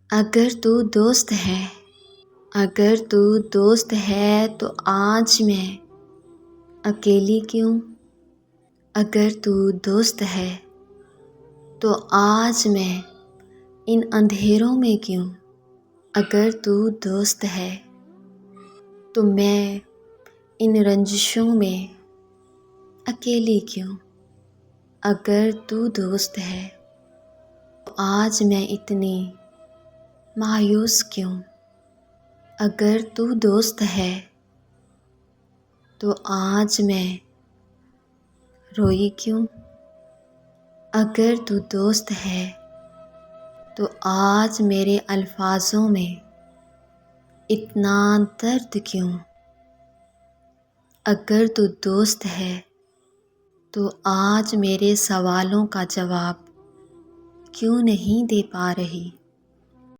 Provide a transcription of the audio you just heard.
अगर तू दोस्त है, अगर तू दोस्त है तो आज मैं अकेली क्यों? अगर तू दोस्त है तो आज मैं इन अंधेरों में क्यों? अगर तू दोस्त है तो मैं इन रंजिशों में अकेली क्यों? अगर तू दोस्त है तो आज मैं इतनी मायूस क्यों? अगर तू दोस्त है तो आज मैं रोई क्यों? अगर तू दोस्त है तो आज मेरे अल्फाजों में इतना दर्द क्यों? अगर तू दोस्त है तो आज मेरे सवालों का जवाब क्यों नहीं दे पा रही?